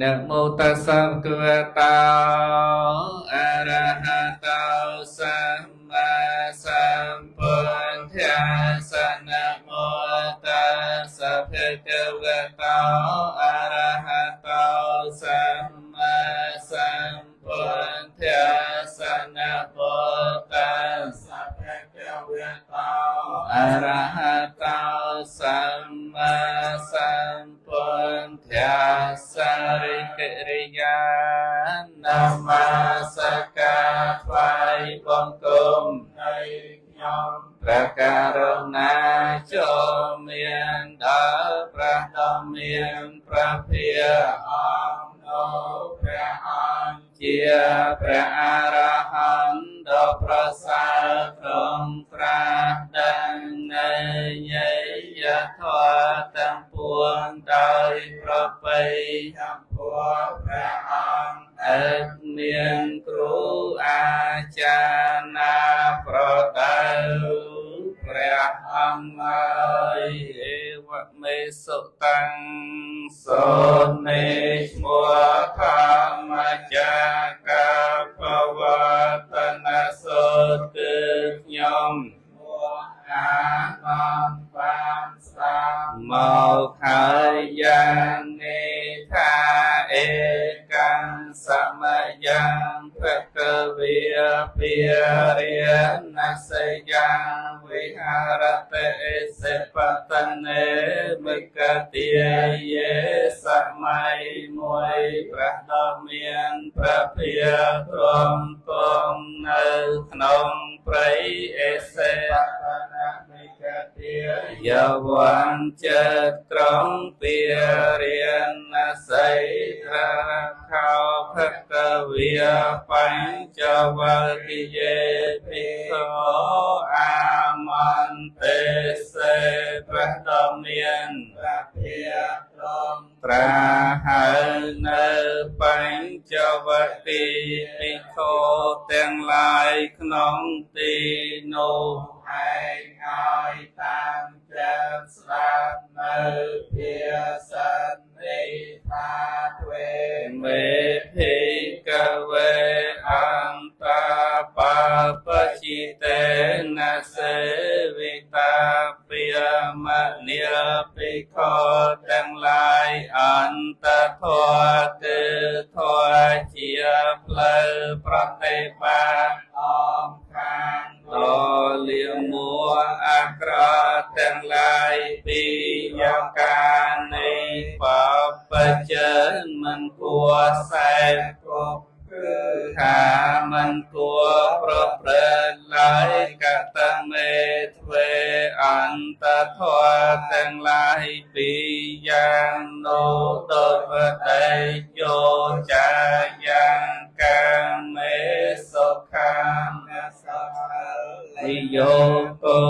นะโมตัสสะภะคะวะโตอะระหะโตสัมมาสัมพุทธัสสะนะโมตัสสะภะคะวะโตอะระหะโตสัมมาสัมพุทธัสสะนะโมตัสสะภะคะวะโตอะระหะโตสัมมาสัมพุทธัสสะริกริยานามาสการថ្វាយបង្គំនៃខ្ញុំព្រះករុណាចូលមានដល់ព្រះដ៏មានព្រះភិយអង្គនោះព្រះអង្គជាព្រះអរហន្តដ៏ប្រសើរត្រង់ត្រាស់ដឹងនៃយយធម៌ទាំងពួងដោយប្រពៃចំពោះព្រះអង្គឥតមានគ្រូអាចារ្យណាប្រដៅព្រះអង្គឡើយអេវមេសុតੰសូនេឈ្មោះធម្មចាកាភវតនសូត្រគឺខ្ញុំអានបានស្ដាប់មកហើយយ៉ាងនេះថាអេកាំសមយ៉ាងភគវិពារិយនស្សយ៉ាងវិហារតិសិបតនេមកតិយេសម័យមួយព្រះដ៏មានព្រះភិយព្រមគង់នៅក្នុងព្រៃអេសេយវង្ជត្រង់ពារៀនស័យត្រខោភគវិបញ្ចវគិយេភិក្ខុអាមន្តេសេព្រះដ៏មានព្រះភិយត្រង់ត្រាហើយនៅបញ្ចវគិភិក្ខុទាំងឡាយក្នុងទីនោះឯងឲ្យតាមចាំស្ដាប់នៅភាសានិថាទ្វេមេភិកវេអន្តបបជិតេនសេវិតាភិយមនិភិក្ខុទាំងឡាយអន្តធម៌គឺធម៌ជាផ្លូវប្រតិបត្តិអមខាងតលៀមួអាក្រក់ទាំងឡាយពីយកការនៃបបជិនមិនគួរសែនគប់គឺថាមិនគួរប្រព្រឹត្តឡើយកតមេទ្វេអន្តធម៌ទាំងឡាយពីយ៉ាងនោះដោយបដិយោចាយ៉ាងកាមេសុខាសនិយោគោ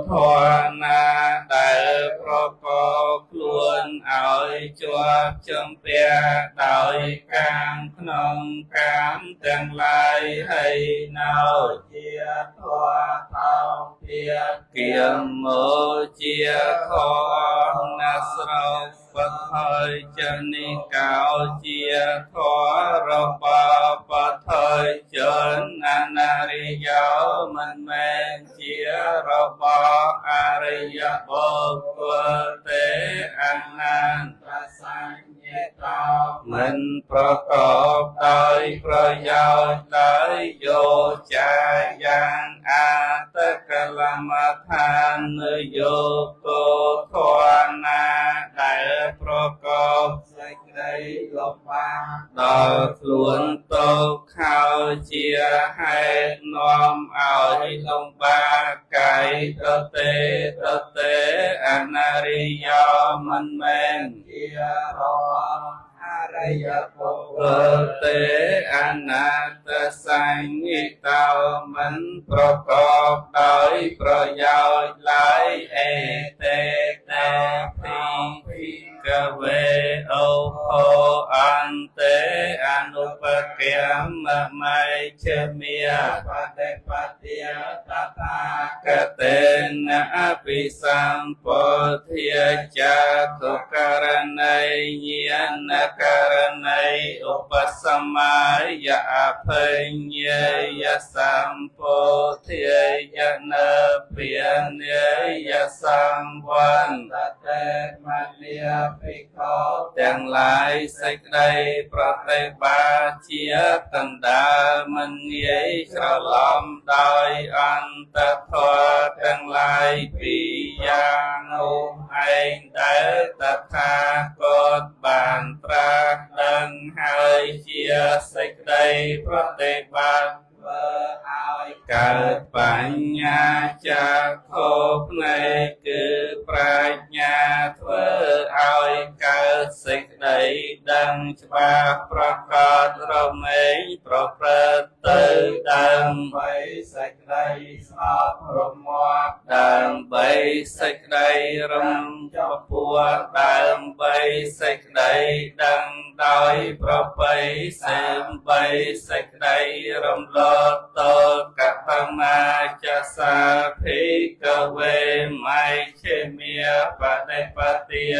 ធនណាដែលប្រកបខ្លួនឲ្យជាប់ជំពាក់ដោយកាមក្នុងកាមទាំងឡាយហើយនៅជាធម៌ថោភាគៀមោជាខណាស្រោបហើយចនិកោជាធររបស់បថយជនអនារិយោមិនមែនជារបស់អរិយបុគ្គលទេអនាន្តសញ្ញេតោមិនប្រកបដោយប្រយោជន៍ដោយយោចាយ៉ាងអតកលមដ្ឋានយោគោធនណាដែលប្រកបសេចក្តីលំបាកដល់ខ្លួនតោខោជាហេតុនាំឲ្យលំបាកកាយតេអនារិយោមិនមែនជារបស់អរិយបុគ្គលទេអនាតសញ្ញិតោមិនប្រកបដោយប្រយោជន៍ឡើយអេតេតាភិក กเวโอโหอันเตอนุปเกมมะไมเชเมียปเตปฏิยตถากเตนะอภิสัมโพธิยจักขุการนัยญาณการนัยอุปสัมมายะอภัยเยยสัมโพธิยะนะเปียเนยสังวันตเตมะเนียภิกขุទាំងឡាយសេចក្តីប្រតិបត្តិជាកណ្ដាលមិនងាយច្រឡំដោយអន្តធម៌ទាំងឡាយពីរយ៉ាងនោះឯងដែលតថាគតបានត្រាស់ដឹងហើយជាសេចក្តីប្រតិបត្តិឲ្យកើតបញ្ញាចាខោភ្នែកគឺប្រាជ្ញាធ្វើឲ្យកើតសេចក្តីដឹងច្បាស់ប្រកបរមែងប្រព្រឹត្តទៅដើម្បីសេចក្តីស្ងប់រងាប់ដើម្បីសេចក្តីរំចពោះដើម្បីសេចក្តីដឹងដោយប្រពៃសេមបីសេចក្តីរំលត់តកតមាចសាភិកវេមៃឈេមាបដិបតិយ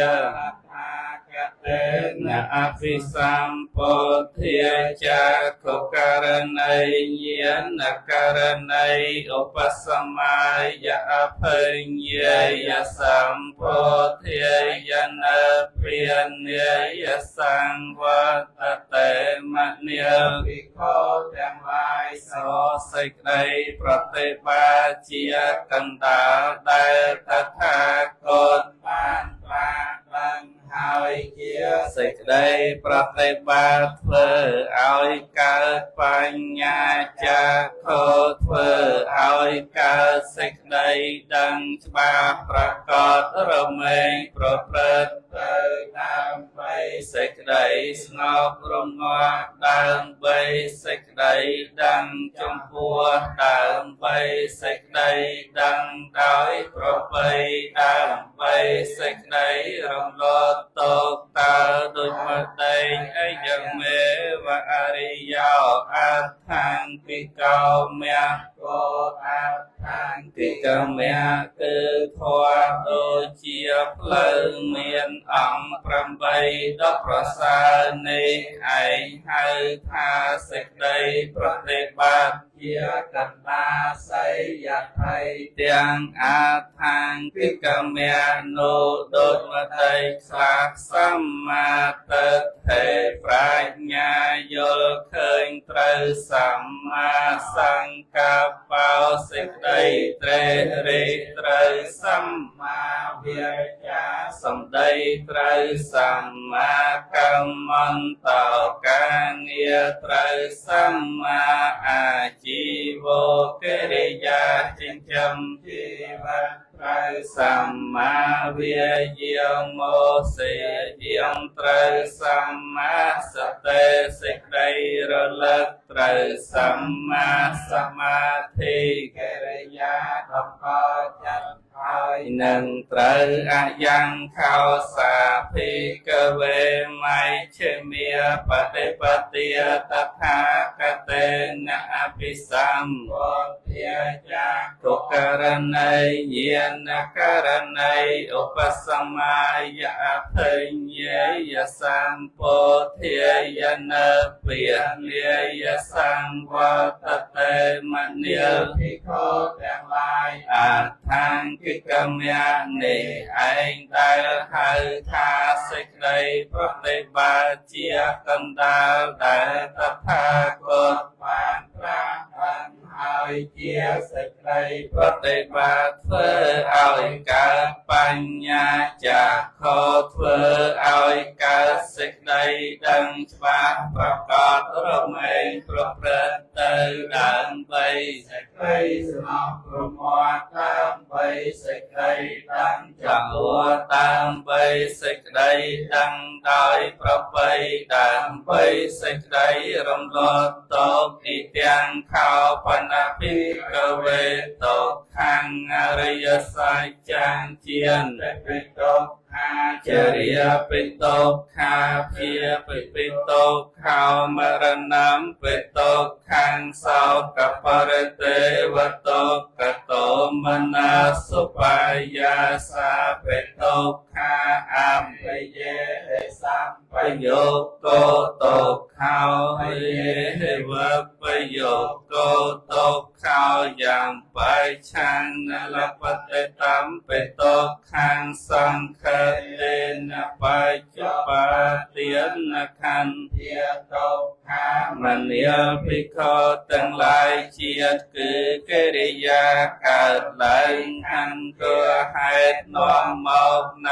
កតេនអភិសម្ពោធិចាកុករណីញាណករណីឧបសម្មាយអភេញយសម្ពោធិយនព្រានាយសង្វតតេមនិភិក្ខុទាំងឡាយសោសេចក្តីប្រតិបត្តិជាកណ្ដាលដែលតថាគតបានត្រាស់ដឹងហើយជាសេចក្តីប្រតិបត្តិធ្វើឲ្យកើតបញ្ញាចាខោធ្វើឲ្យកើតសេចក្តីដឹងច្បាស់ប្រកបរមែងប្រព្រឹត្តទៅដើម្បីសេចក្តីស្ងប់រងាប់ដើម្បីសេចក្តីដឹងចំពោះដើម្បីសេចក្តីដឹងដោយប្រពៃដើម្បីសេចក្តីរំលត់តោតើដូចមកតែងអីយ៉ាងមេវអរិយោអថាងពិកោមៈកោអថាងពិកោមៈគឺធម៌ដូចជាផ្លូវមានអង្គ8ដ៏ប្រសើរនេះឯងហៅថាសេចក្តីប្រតិបត្តិជាកណ្ដាសីយថៃទាំងអាថាងពិកមៈនោះដូចមកតែខ្លាសម្មាទិដ្ឋិប្រាជ្ញាយល់ឃើញត្រូវសម្មាសង្កប្បោសេចក្តីត្រេះរិះត្រូវសម្មាវាចាសម្ដីត្រូវសម្មាកម្មន្តោការងារត្រូវសម្មាអាជីវកិរិយាចិញ្ចឹមជីវិតត្រូវសម្មាវាយាមោសេយាមត្រូវសម្មាសតិសេចក្តីរលឹកត្រូវសម្មាសមាធិកិរិយាដំកល់ចិត្តហើយនឹងត្រូវអយ៉ាងខោសាភិកវេមៃឈេមាបតិបតិយតថាកតេនអភិសម្ពោធិចាកុករណីញាណករណីឧបសម្មាយអភេញយសម្ពោធិយនពានាយសង្វតតេមនិភិក្ខុទាំងឡាយអថាងកិកមៈនេះឯងដែលហៅថាសេចក្តីប្រតិបត្តិជាកណ្ដាលដែលតថាគតបានត្រាស់ដឹងហើយជាសេចក្តីប្រតិបត្តិធ្វើឲ្យកើតបញ្ញាចាខោធ្វើឲ្យកើតសេចក្តីដឹងច្បាស់ប្រកបរមែងប្រព្រឹត្តទៅដើម្បីសេចក្តីស្ងប់រងាប់ដើម្បីសេចក្តីដឹងចំពោះដើម្បីសេចក្តីដឹងដោយប្រពៃដើម្បីសេចក្តីរំលត់តោពីទាំងខោបណ្ណាភិកវេតោខាងអរិយសច្ចចាងជានពិតោខ จริยปิโตขาเพียปิโตขาวมรณะปิโตขังสาวกับปรเตวโตกโตมนาสุปายาสาปิโตขาอัมปเยสัมปโยโกโตขาวเยวะปโยโกโตขาวอย่างไปชังนลปเตตัมปิโตขังสังฆเลนะปัจจุปาเตียนขันเทียโตขามันเนียภิกขุทั้งหลายเจียดคือกิริยาเกิดหลังขันก็ให้น้อมมอกใน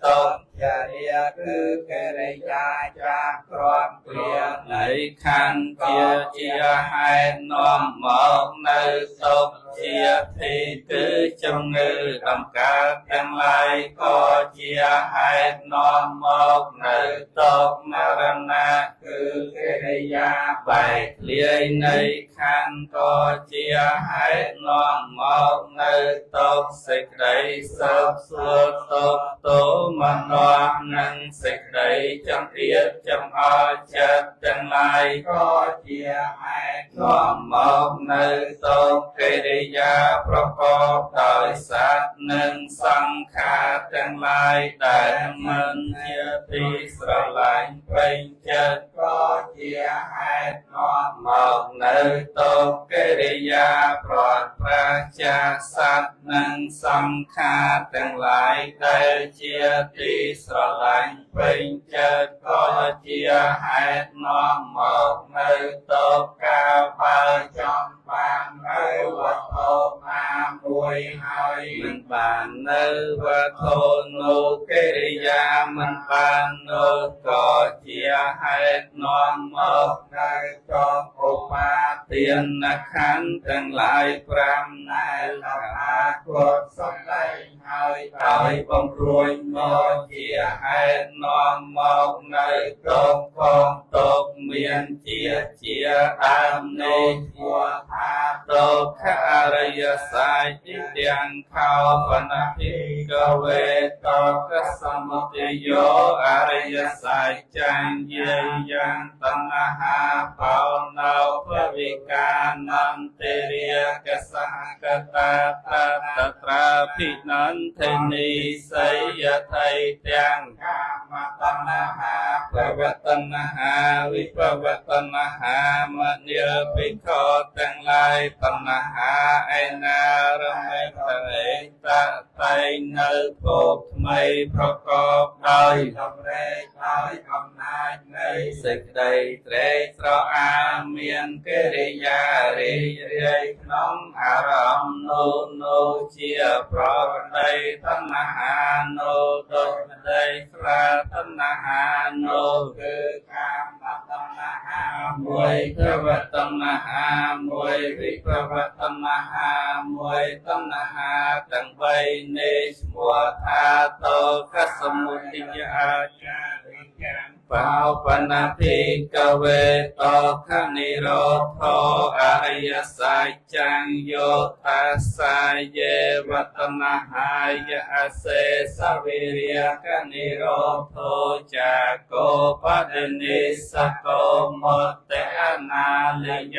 ตนจริยคือกิริยาจากความเปลี่ยนในขันเจียให้น้อมมอกในตนเจียที่คือจงเงือดำกาทั้งหลายก็เจียให้น้อมมอกในตนมรณะคือกิริยาไปเลียในขันก็เจียให้น้อมมอกในตนสิกไดสับสวดตกโตมันนอนังสิกไดจำเอียดจำอาจัดทั้งหลายก็เจียให้น้อมมอกในตนกิริยาประกอบโดยสัตว์หนึ่งสังขารทั้งหลายแต่มันเจียที่สลายเป็นจัดก็เจียให้น้อมมอกในตนกิริยาปลอดปราศจากสัตว์หนึ่งสังขารทั้งหลายแต่เจียที่สลายเป็นจัดก็เจียให้น้อมมอกในตนกาบาจอมบางในวัดโตมามวยหอยมันบานในวัดโตโนกิริยามันบานโนก็เจียให้น้อมมอกในจอมอุปาเตียนนักขันทั้งหลายพรำในลาโกรธสมได้ให้ตายบำรุงโมเจียให้น้อมมอกในตรงคงตกเมียนเจียตามในหัวพาโตขารยสายจิตยังเข้าปนัพิกเวโตกสมุทโยอริยสายจังเยยังตัณหาเปาเนาภวิกานันเตเรียกสหกตาตตราภินันเทนิสยไทยเตียงกามตัณหาภวตัณหาวิภวตัณหามเนียภิกขุทั้งหลายตัณหาไอนารมิตเอตไตเนโภคไม่ประกอบโดยสำเร็จโดยอำนาจในสิกใดเตรสระอาเมียนกิริยาเรียน้องอารมณ์โนเจียเพราะใดตัณหาโนโดยใดสระตัณหาโนคือการตัณหามวยภวตัณหามวยวิภวตัณหามวยตัณหาตั้งใบเนสมัวธาโตขสมุติยาจาริยังเปล่าปนาภิกเวโตขนิโรธโทอริยสัจจังโยทัสสะเยวตัณหายะเสสวิริยขนิโรธโทจากโกปะเดนิสโกโมเตอนาลิโย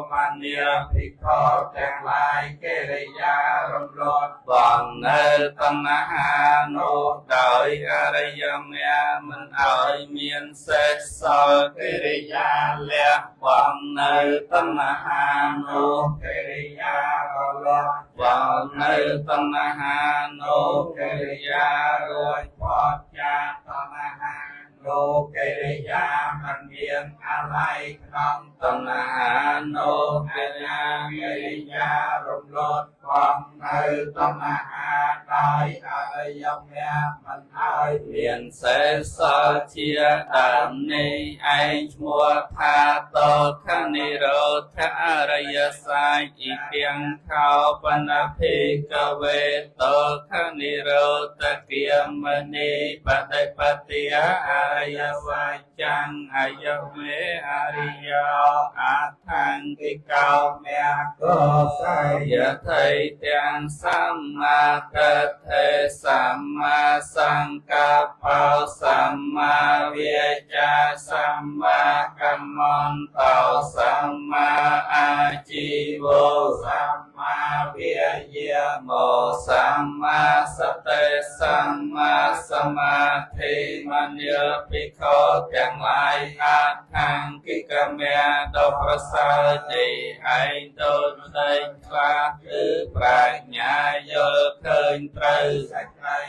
มันเนียภิกขุทั้งหลายกิริยารมรดบังเนตัณหาโนโดยอริยเมียมันเอาเมียนเสกสกิริยาเลียบังเนตัณหาโนกิริยารลบังเนตัณหาโนกิริยารวยพอดยาตัณหาโนกิริยามันเมียนอะไรน้องตัณหาโนกิริยารมรดความในตัณหาได้อะไรยังเมียมันเอาเมียนเสสเชียตามนี้ไอชัวธาโตขนิโรธอริยสัจอีเพียงเข้าปนาภิกเวโตขนิโรธเกียมณีปฏิปติยอริยสัจจังอายเมอริยอาทังกิเกาเมียก็ใส่ยะไทยเตียงสัมมาเต เทสัมมาสังกัปปะสัมมาวิจาสัมมากัมมันโตสัมมาอาชีวสัมมาวิริยโมสัมมาสติสัมมาสมาธิมัญญปิโคទាំងឡាយអាថាងគិកមេដ៏ប្រសើរនេះឯងដូចតែខ្លះគឺប្រាជ្ញាយល់ឃើញត្រូវសេចក្តី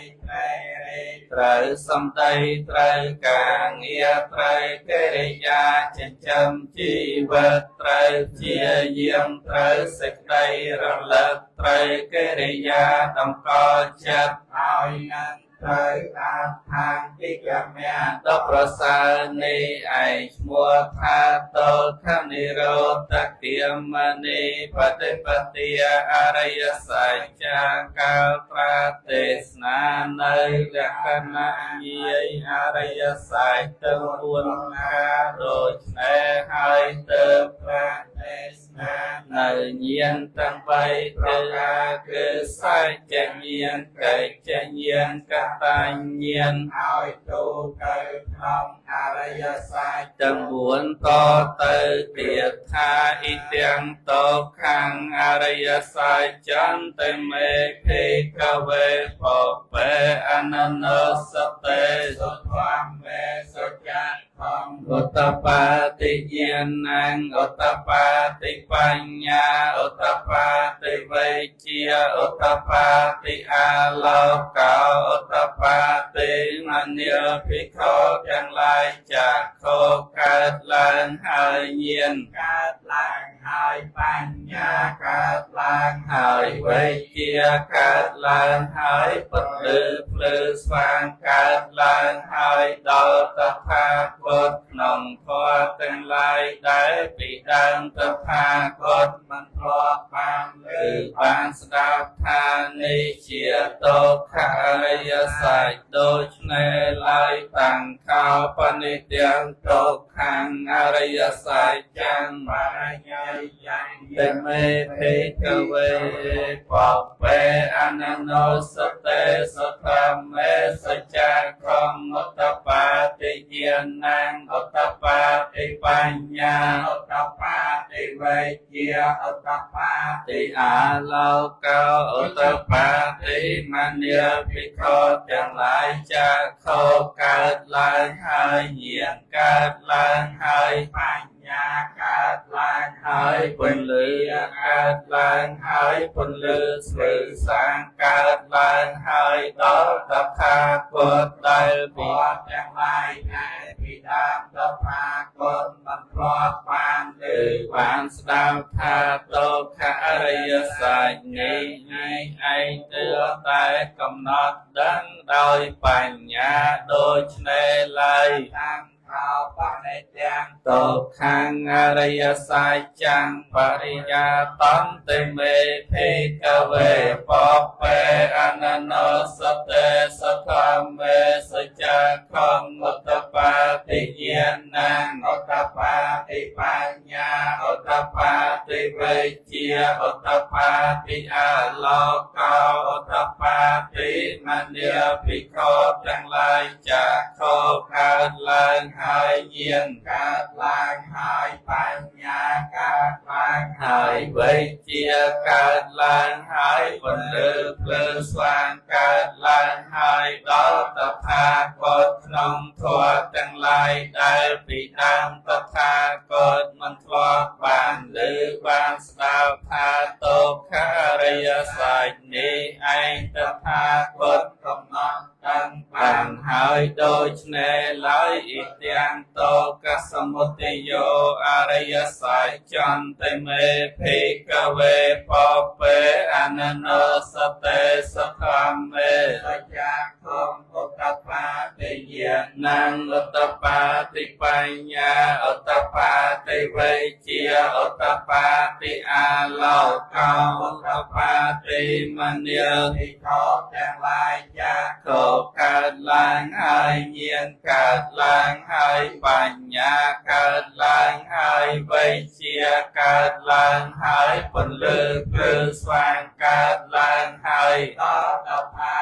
ត្រូវសំដីត្រូវការងារត្រូវកិរិយាចិញ្ចឹមជីវិតត្រូវជាយាមត្រូវសេចក្តីរលឹកត្រូវកិរិយាតម្កល់ចិត្តឲ្យនឹងត្រូវតាមខាងគិកមេដ៏ប្រសើរនេះឯងឈ្មោះថាតោខនិរោធគាមនីបតិបទាអរិយសច្ចចាកាលប្រាទេសនានៅលក្ខណៈញាយអរិយសច្ចទាំង4ការដូចនេះហើយទៅប្រាទេសនានៅញាណទាំង3ប្រការគឺសច្ចញាណកិច្ចញាណកតញ្ញាណឲ្យទូទៅក្នុងអរិយសច្ចទាំង4តទៅទៀតថាអ៊ីទាំងតោខាងអរិយសច្ចចន្ទមេភេកវេបបេអននសតេសុធម្មមេសុចៈឧត្តបាតិញ្ញាណังឧត្តបាតិបញ្ញាឧត្តបាតិវិជ្ជាឧត្តបាតិអាលោកោឧត្តបាតិមញ្ញាភិក្ខុទាំងឡាយចាក់ខោកើតឡើងហើយញាណកើតឡើងហើយបញ្ញាកើតឡើងហើយវិជ្ជាកើតឡើងហើយពន្លឺភ្លឺស្វាងកើតឡើងហើយដល់តថាគតក្នុងធម៌ទាំងឡាយដែលពីដើមតថាគតមិនធ្លាប់បានឮបានស្ដាប់ថានេះជាទុក្ខអរិយសច្ចដូច្នេះឡើយតាំងខោបនិត្យ៉ាងទុក្ខាងអរិយសច្ចចាំបរិញ្ញាយ៉ាងទេមេភេកវេបបេអននសតេសធម្មេសច្ចៈក្រមឧត្តបាតិញ្ញាណังឧត្តបាតិបញ្ញាឧត្តបាតិវិជ្ជាឧត្តបាតិអាលោកោឧត្តបាតិមញ្ញាភិក្ខុទាំងឡាយចាក់ខោកើតឡើងហើយញាណកើតឡើងហើយបញ្ញាកើតឡើងហើយពន្លឺកើតឡើងហើយពន្លឺស្វែងសាងកើតឡើងហើយដល់តថាគតដែលពីទាំងឡាយដែលពីដើមតថាគតមិនធ្លាប់បានឮបានស្ដាប់ថាទុក្ខអរិយសច្ចនេះឯងទើបតែកំណត់ដឹងដោយបញ្ញាដូច្នេះឡើយតាំងខោបនិត្យ៉ាងទុក្ខាងអរិយសច្ចចាំបរិយាតន្តិមេភេកវេបបេអននសតេសធម្មេសច្ចៈខំឧត្តបាតិញ្ញាណังឧត្តបាតិបញ្ញាឧត្តបាតិវិជ្ជាឧត្តបាតិអាលោកោឧត្តបាតិមញ្ញាភិក្ខុទាំងឡាយចាក់ខោកើតឡើងហើយញាណកើតឡើងហើយបញ្ញាកើតឡើងហើយវិជ្ជាកើតឡើងហើយពន្លឺភ្លើងស្វាងកើតឡើងហើយដល់តថាគតក្នុងធម៌ទាំងឡាយដែលពីដើមតថាគតមិនធ្លាប់បានឮបានស្ដាប់ថាទុក្ខអរិយសច្ចនេះឯងតថាគតកំណត់ដឹងបានហើយដូច្នេះឡើយអ៊ីទាំងតោកសមុទយោអរិយសច្ចចន្ទមេភេកវេបបេអននសតេសធម្មេសច្ចៈខំឧត្តបាតិញ្ញាណังឧត្តបាតិបញ្ញាឧត្តបាតិវិជ្ជាឧត្តបាតិអាលោកោឧត្តបាតិមញ្ញាភិក្ខុទាំងឡាយចាក់ខោកើតឡើងហើយញាណកើតឡើងហើយបញ្ញាកើតឡើងហើយវិជ្ជាកើតឡើងហើយពន្លឺភ្លើងស្វាងកើតឡើងហើយដល់តថា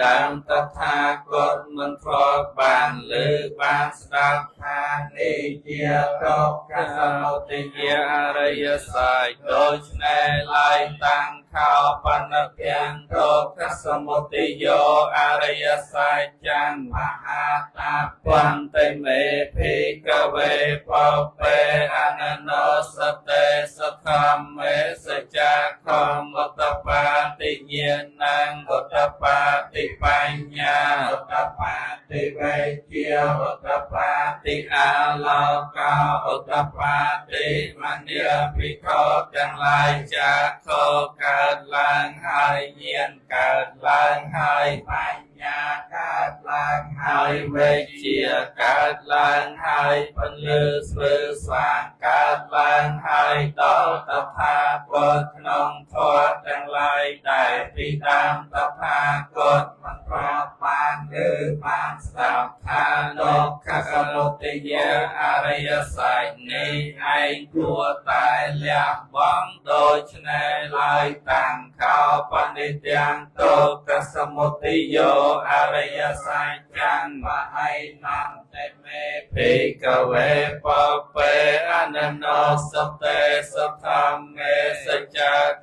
ដើមតថាគតមិនធ្លាប់បានលើបានស្ដាប់ថានេះជាទុក្ខសមុទយអរិយសាស្ត្រដូច្នេះឡើយតាំងខោបណ្ឌទាំងទុក្ខសមុទយោអរិយសាស្ត្រចាំមហាតាបន្តិមេភិកវេបបេអនណោសតេសធម្មេសច្ចខមតបាតិញាណងឧតបាតិបញ្ញាឧតបាតិវេជាឧតបាតិអាលោកោឧតបាតិមញ្ញាភិក្ខុទាំងឡាយចាខោកើតឡើងហើយញាណកើតឡើងហើយបញ្ញាកើតឡើងហើយវិជ្ជាកើតឡើងហើយពលឺស្មើស្វាងកើតឡើងហើយដល់តថាគតក្នុងធម៌ទាំងឡាយដែលពីដើមតថាគតមិនប្របានឬបានស្ដាប់ថាទុក្ខសមុទយអរិយសាស្ត្រនេះឯងគួរតែលះបង់ដូច្នេះឡើយតាំងខោបនិទាំងទុក្ខសមុទយោអរិយសាស្ត្រចាំមហិនន្តេមេភិក្ខវេបបេអនណោសតេសធម្មេសច្ច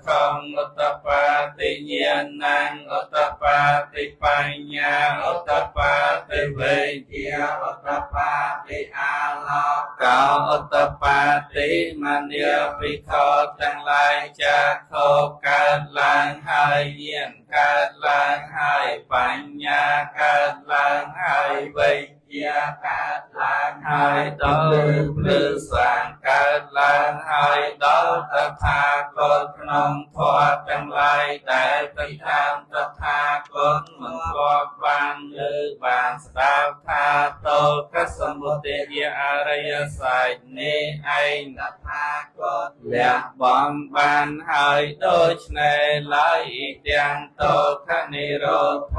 ខមឧតបាតិញាណងឧតបាតិបញ្ញាឧតបាតិវេជាឧតបាតិអាលោកោឧតបាតិមញ្ញាភិក្ខុទាំងឡាយចាខោកើតឡើងហើយញាណកើតឡើងហើយបញ្ញាកើតឡើងហើយវិជ្ជាកើតឡើងហើយដល់ភ្លឺស្វាងកើតឡើងហើយដល់តថាគតក្នុងធម៌ទាំងឡាយដែលពីដើមតថាគតមិនធ្លាប់បានលើបានស្ដាប់ថាទុក្ខសមុទយអរិយសាស្ត្រនេះឯងតថាគតលះបង់បានហើយដូច្នេះឡើយទាំងទុក្ខនិរោធ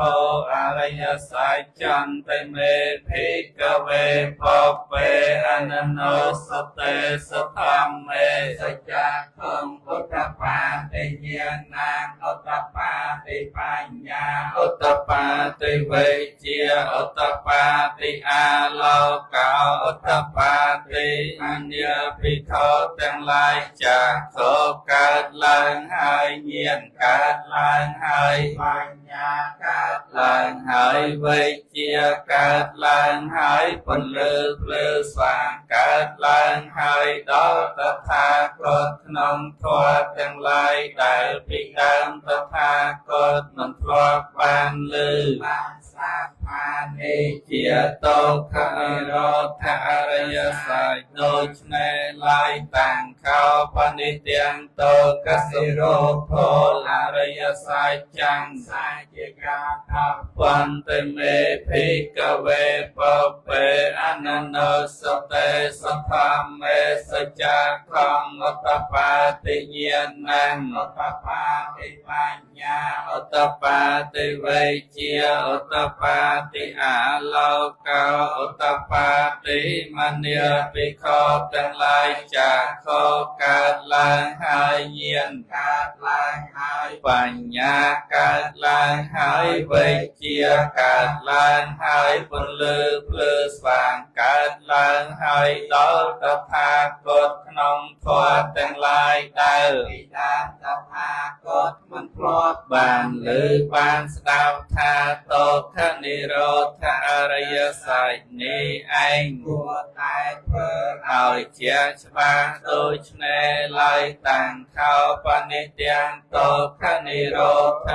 អរិយសាស្ត្រចន្ទមេភិក្ខវេបបេអនណោសតេសធម្មេសច្ចខំឧតបាតិញាណងឧតបាតិបញ្ញាឧតបាតិវេជាឧតបាតិអាលោកោឧតបាតិអញ្ញាភិក្ខុទាំងឡាយចាខោកើតឡើងហើយញាណកើតឡើងហើយបញ្ញាកើតឡើងហើយវិជ្ជាកើតឡើងហើយពលឺភ្លឺស្វាងកើតឡើងហើយដល់តថាគតក្នុងធម៌ទាំងឡាយដែលពីដើមតថាគតមិនធ្លាប់បានលើបានស្ដាប់ថានេះជាទុក្ខនិរោធអរិយសាស្ត្រដូច្នេះឡើយតាំងខោបនិទាំងទុក្ខនិរោធអរិយសាស្ត្រចាំងសាជាកាថាបន្តិមេភិក្ខវេបបេអនណោសតេសធម្មេសច្ចខមឧតបាតិញាណងឧតបាតិបញ្ញាឧតបាតិវេជាឧតបាតិអាលោកោឧតបាតិមញ្ញាភិក្ខុទាំងឡាយចាខោកើតឡើងហើយញាណកើតឡើងហើយបញ្ញាកើតឡើងហើយវិជ្ជាកើតឡើងហើយពលឺភ្លឺស្វាងកើតឡើងហើយដល់តថាគតក្នុងធម៌ទាំងឡាយដែលពីដើមតថាគតមិនធ្លាប់បានលើបានស្ដាប់ថាទុក្ខនិរោធអរិយសាស្ត្រនេះឯងគួរតែធ្វើឲ្យជាច្បាស់ដូច្នេះឡើយតាំងខោបនិទាំងទុក្ខនិរោធ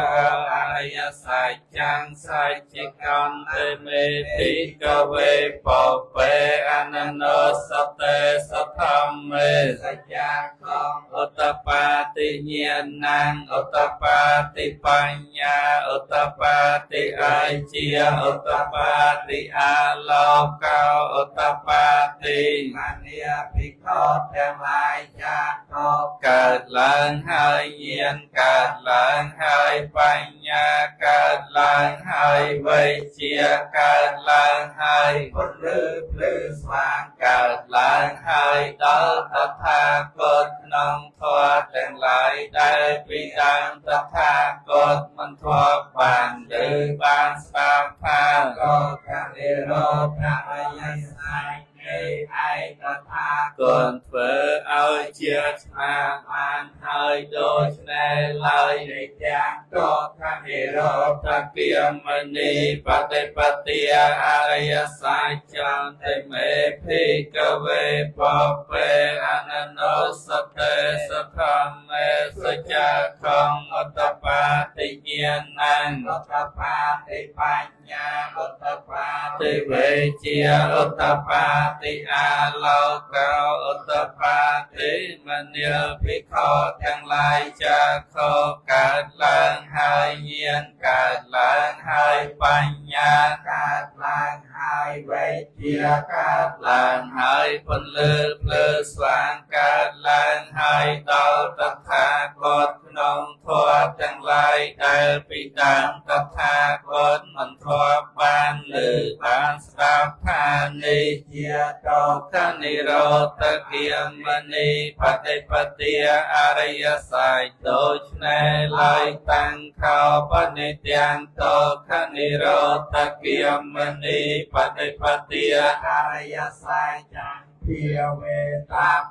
អរិយសាស្ត្រចាំងសាច់ជាកំទេមេភិក្ខវេបបេអនណោសតេសធម្មេសច្ចខំឧតបាតិញាណងឧតបាតិបញ្ញាឧតបាតិអាជាឧតបាតិអាលោកោឧតបាតិមញ្ញាភិក្ខុទាំងឡាយចាខោកើតឡើងហើយញាណកើតឡើងហើយបញ្ញាកើតឡើងហើយវិជ្ជាកើតឡើងហើយពលឺភ្លឺស្វាងកើតឡើងហើយដល់តថាគតក្នុងធម៌ទាំងឡាយដែលពីដើមតថាគតមិនធ្លាប់បាន ឬបានស្ដាប់ថាក៏ខានិរោធអយស័យឯតថាគតធ្វើឲ្យជាស្មាបានហើយដូច្នេះឡើយនៃទាំងក៏ខានិរោធគិយមនីបតិបទាអរិយសច្ចចន្តិមេភិកវេបពេអនន្តសតេសធម្មេសច្ចខំអតបាតិញ្ញាណងអតបាតិបញ្ញាអតបាតិវេជាអតបាតិអាលោកោអតបាតិមនាភិក្ខុទាំងឡាយចាខោកើតឡើងហើយញាណកើតឡើងហើយបញ្ញាកើតឡើងហើយវេជាកើតឡើងហើយពន្លឺភ្លើស្វាងកើតឡើងហើយដល់តថាគតក្នុងធម៌ទាំងឡាយដែលពីដើមតថាគតមិនធ្លាប់បានឮបានស្ដាប់ថានេះជាទុក្ខនិរោធគិយមនីបតិបទាអរិយសច្ចដូច្នេះឡើយតាំងខោបនិទាំងទុក្ខនិរោធគិយមនីបតិបទាអរិយសច្ចភិវេតាព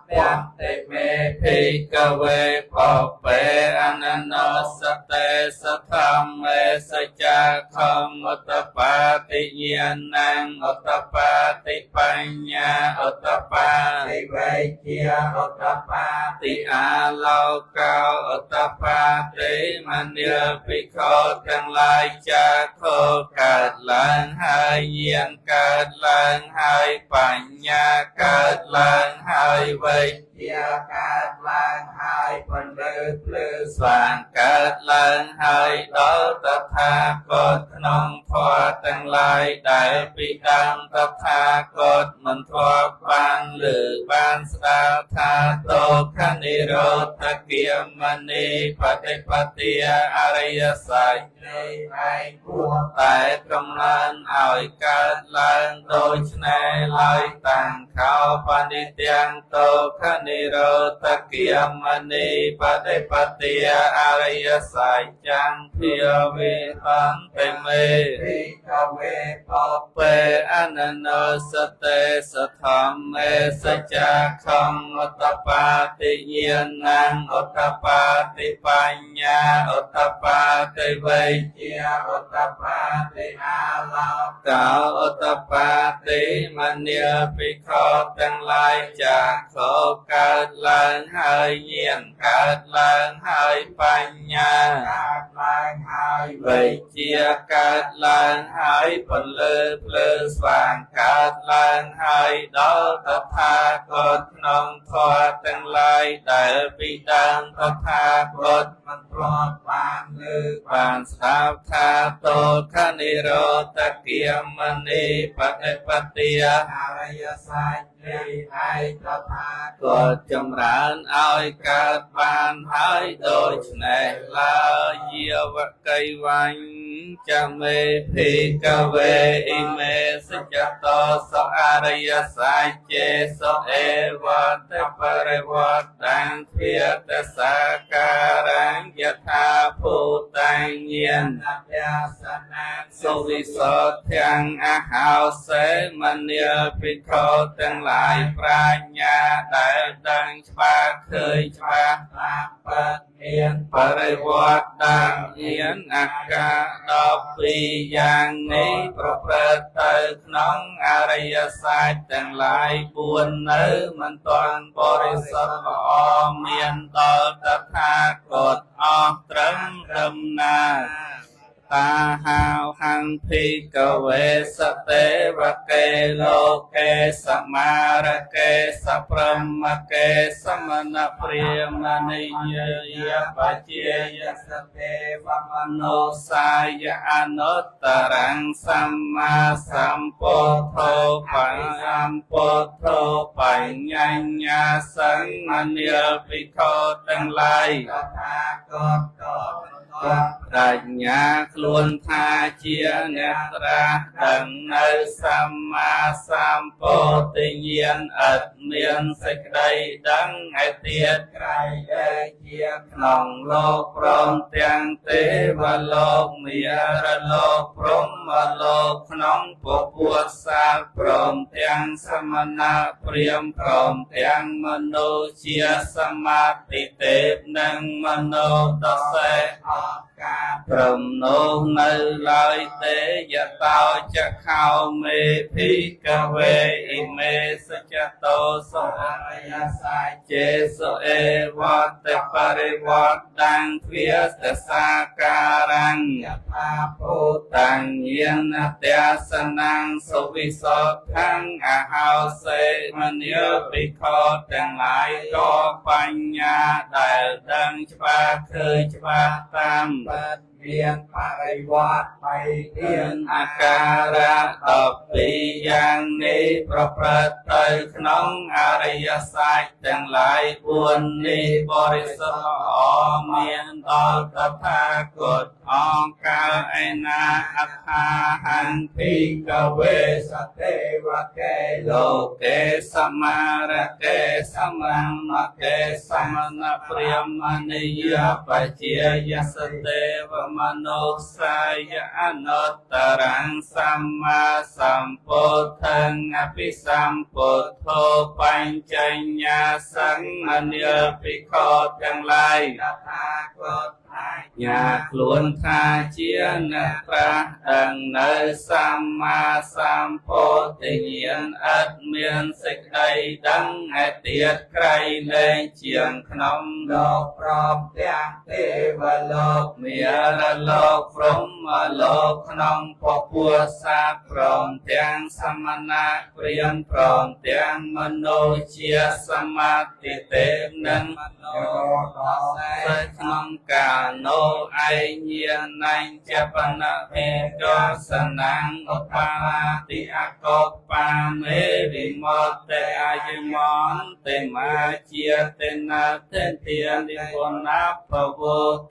តិមេភិកវេបពេអនន្តសតេសធម្មមេសច្ចខំអតបាតិញ្ញាណងអតបាតិបញ្ញាអតបាតិវេជាអតបាតិអាលោកោអតបាតិមនាភិក្ខុទាំងឡាយចាខោកើតឡើងហើយញាណកើតឡើងហើយបញ្ញាកើតឡើងហើយវេជាកើតឡើងហើយពន្លឺភ្លឺស្វាងកើតឡើងហើយដល់តថាគតក្នុងធម៌ទាំងឡាយដែលពីដើមតថាគតមិនធ្លាប់បានឮបានស្ដាប់ថាទុក្ខនិរោធគិយមនីបតិបទាអរិយសច្ចនេះឯងគួរតែកំណើនឲ្យកើតឡើងដូច្នេះឡើយតាំងខោបនិទាំងទុក្ខនិរោធគិយមនីបតិបទាអរិយសច្ចចាំភិវេតន្តិមេភិក្ខវេបពេអនន្តសតេសធម្មមេសច្ចខំអតបាតិញ្ញាណងអតបាតិបញ្ញាអតបាតិវេជាអតបាតិអាលោកោអតបាតិមនាភិក្ខុទាំងឡាយចាខោកើតឡើងហើយញាណកើតឡើងហើយបញ្ញាកើតឡើងហើយវេជាកើតឡើងហើយពន្លឺភ្លើស្វាងកើតឡើងហើយដល់តថាគតក្នុងធម៌ទាំងឡាយដែលពីដើមតថាគតមិនធ្លាប់បានឮបានស្ដាប់ថាទុក្ខនិរោធគិយមនីបតិបទាអរិយសច្ចនេះឯងតថាគតចម្រើនឲ្យកើតបានហើយដូច្នេះឡើយយាវកៃវាញ់ចមេភិកវេអ៊ីមេសច្ចតោសអរិយសច្ចចេសអេវតបរិវត្តតាំងភាតសាការังយថាភូតាំងញាណយាសនាសុវិសោទាំងអហោសេមនាភិក្ខុទាំងឡាយប្រាជ្ញាដែលដឹងច្បាស់ឃើញច្បាស់តាមពិតមានបរិវត្តតាមមានអាការ12យ៉ាងនេះប្រព្រឹត្តទៅក្នុងអរិយសច្ចទាំងឡាយ4នៅមិនទាន់បរិសុទ្ធល្អមានដល់តថាគតអស់ត្រឹមដំណើរតាហាវហង្ភិកវេសតេវកេលោកេសមារកេសព្រមកេសមណព្រាមនិយបជាយសតេវមនោសាយអនុត្តរង្សម្មាសម្ពុទ្ធោបញ្ញពុទ្ធោបញ្ញញ្ញាសង្ឃនាភិក្ខុទាំងឡាយតថាគតប្រាជ្ញាខ្លួនថាជាអ្នកត្រាស់ដឹងនៅសម្មាសម្ពោធិញ្ញាណឥតម មានសេចក្តីដឹងឯទៀតក្រៃដែលជាក្នុងលោកព្រមទាំងទេវលោកមារលោកព្រហ្មលោកក្នុងពពួកសាលព្រមទាំងសមណៈព្រាហ្មណ៍ព្រមទាំងមនុស្សជាសមាធិទេពនិងមនុស្សដសេអការព្រមនោះនៅឡើយទេយតោចខោមេភិកវេអ៊ីមេសច្ចតោសុអរិយសាចេសុអេវតបរិវត្តតាំងទ្វាសសាការังយថាពុតាំងយានទេសនាងសុវិសោខាងអហោសេមនិភិក្ខុទាំងឡាយក៏បញ្ញាដែលដឹងច្បាស់ឃើញច្បាស់តាមមានបរិវត្តបីមានអាការៈ12យ៉ាងនេះប្រព្រឹត្តទៅក្នុងអរិយសច្ចទាំងឡាយ4នេះបរិសុទ្ធល្អមានដល់តថាគតអង្គការឯណាអថាហង្ភិកវេសតេវកេលោកេសមារកេសមមកេសមណព្រាមនិយបជាយសតេវមនោសាយអនុត្តរੰសម្មាសម្ពុទ្ធังអភិសម្ពុទ្ធោបញ្ចញ្ញសង្ឃអនិលភិក្ខុទាំងឡាយតថាគតញាខ្លួនថាជាអ្នកប្រាស់ដឹងនៅសម្មាសម្ពុទ្ធញ្ញាណឥតមានសេចក្តីដឹងឯទៀតក្រៃលែងជាងក្នុងលោកព្រមទាំងទេវលោកមារលោកព្រហ្មលោកក្នុងពពួកសាស្ត្រព្រមទាំងសមណៈព្រាហ្មណ៍ព្រមទាំងមនុស្សជាសមាធិទេពនិងមនុស្សដ៏សេក្នុងកាលនោះឯញាណញ្ចបនពេកសនាងឧបាតិអកោបាមេវិមតេអាយមន្តេមាជាតេណាតេទានិពណាភវ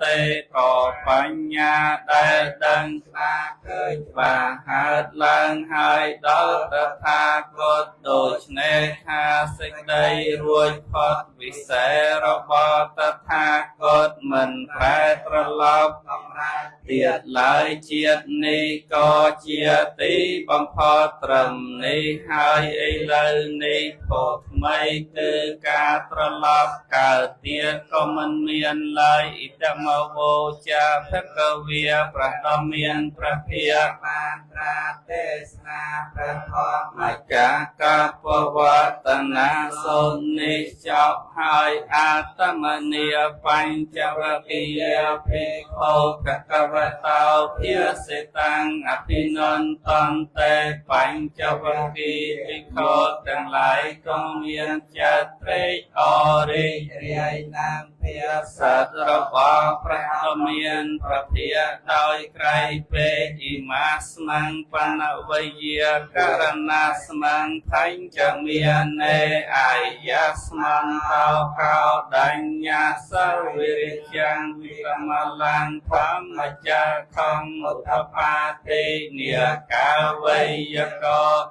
តេកោបញ្ញាដែលដឹងច្បាស់ឃើញច្បាស់កើតឡើងហើយដល់តថាគតដូច្នេះថាសេចក្តីរួចផុតវិសេសរបស់តថាគតមិនប្រែត្រឡប់ទៀតឡើយជាតិនេះក៏ជាទីបំផុតត្រឹមនេះហើយឥឡូវនេះភពថ្មីគឺការត្រឡប់កើតទៀតក៏មិនមានឡើយឥតមវោចាភគវាប្រដមានប្រភាបានត្រាទេសនាព្រះធម្មចាកពវតនាសូននេះចប់ហើយអតមនីបញ្ចវគិយភិក្ខុភគវតោភិសិតាំងអភិនន្តន្តេបញ្ចវគិភិក្ខុទាំងឡាយក៏មានចិត្តត្រេកអររីករាយនឹងភាសិទ្ធរបស់ព្រះដ៏មានប្រភាដោយក្រៃពេកអ៊ីមាស្មង្បណវយាករណាស្មង្ថញ្ចមាននេអាយាស្មន្តោកោដញ្ញសវិរិយ៉ាងវិរមឡាំធម្មចាខំឧបបាទេនិកាវៃយក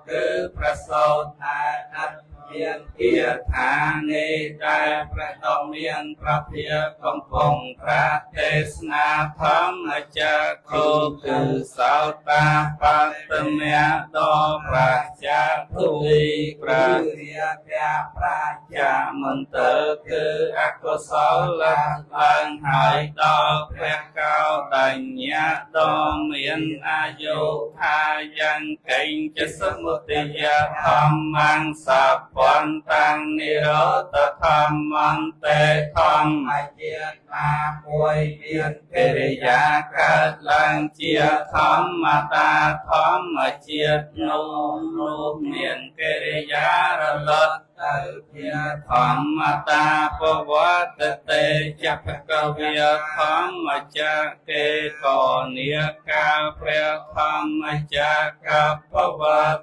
គឺប្រសោតតែអត់មានគាថានេះដែលព្រះដ៏មានប្រភាកំពុងប្រាទេសនាធម្មចាគោគឺសោតាបតមៈដ៏ប្រជាធុលីប្រាជ្ញាប្រាជ្ញាមន្តើគឺអកុសលឡើងហើយដល់ព្រះកោដញ្ញៈដ៏មានអាយុថាយ៉ាងកេញចសមុទយធម្មង្សពន្តាំងនិរោធធម្មន្តេធម្មជាតិណាមួយមានកិរិយាកើតឡើងជាធម្មតាធម្មជាតិនោះមានកិរិយារលត់ទៅជាធម្មតាពវតតេចភកវិយធម្មចាកេកោនិកាព្រះធម្មចាកពវ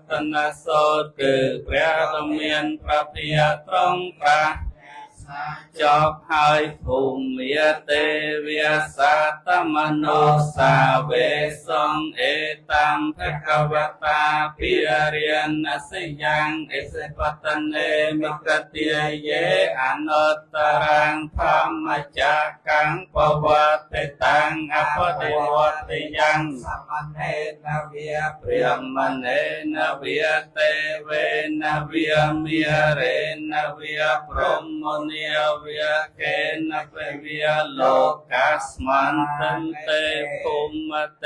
តនសោតគឺព្រះដ៏មានប្រភាត្រង់ប្រាស จบให้ภูมิเตวิสัตมโนสาเวสงเอตังภควตาปิเรียนนสยังเอสปัตเนมิกติเยอนุตตรังธรรมจักขังปวัตติตังอปเดวัตติยังสัมมเนนเวียเปรียมเนนเวียเตเวนเวียมิเรนเวียพรหมเนียเวียเกณเปเวียโลกัสมันตันเตภูมิเท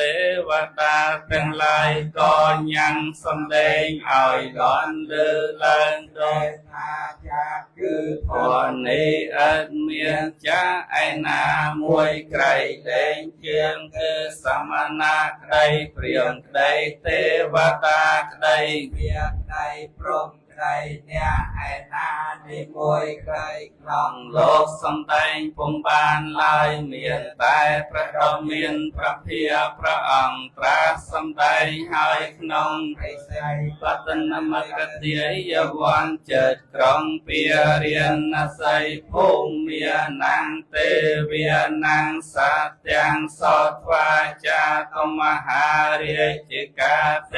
วดาทั้งหลายก็ยังแสดงเอาย้อนเดินเล่นโดยอาจารย์คือพอนี้อันเมียนจะไอหนามวยไกรแดงเชียงคือสมณะใครเปลี่ยนใครเทวดาใครเบียใครพรหมใครเนี่ยไอนาในมวยใครครองโลกสมแดงพงบานลายเมียนใต้พระดมเมียนพระเพียพระองค์ตรัสสมแดงให้ขนมไอใส่ปัตนมกติยวันเจิดกรองเปียเรียนนาใส่ภูมินางเตเวียนางสัตยังสอดวาจาตมหาเรียจิกาเต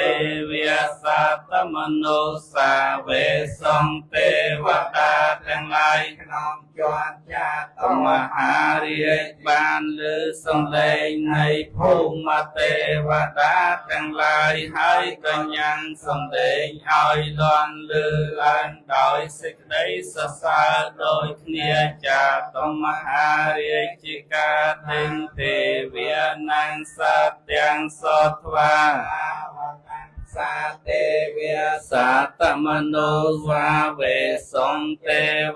เวียสัตมโนสาเวสงเทวดาทั้งหลายน้อมจวนจาตมหาเรียบานหรือสงเลงในภูมิเทวดาทั้งหลายให้กันยังสงเลงเอาลอนหรือลันโดยสิกได้สสาโดยเนียจาตมหาเรียจิกาติงเทเวียนังสัตยังสดวาสัตเตเวียสัตมโนวาเวสงเท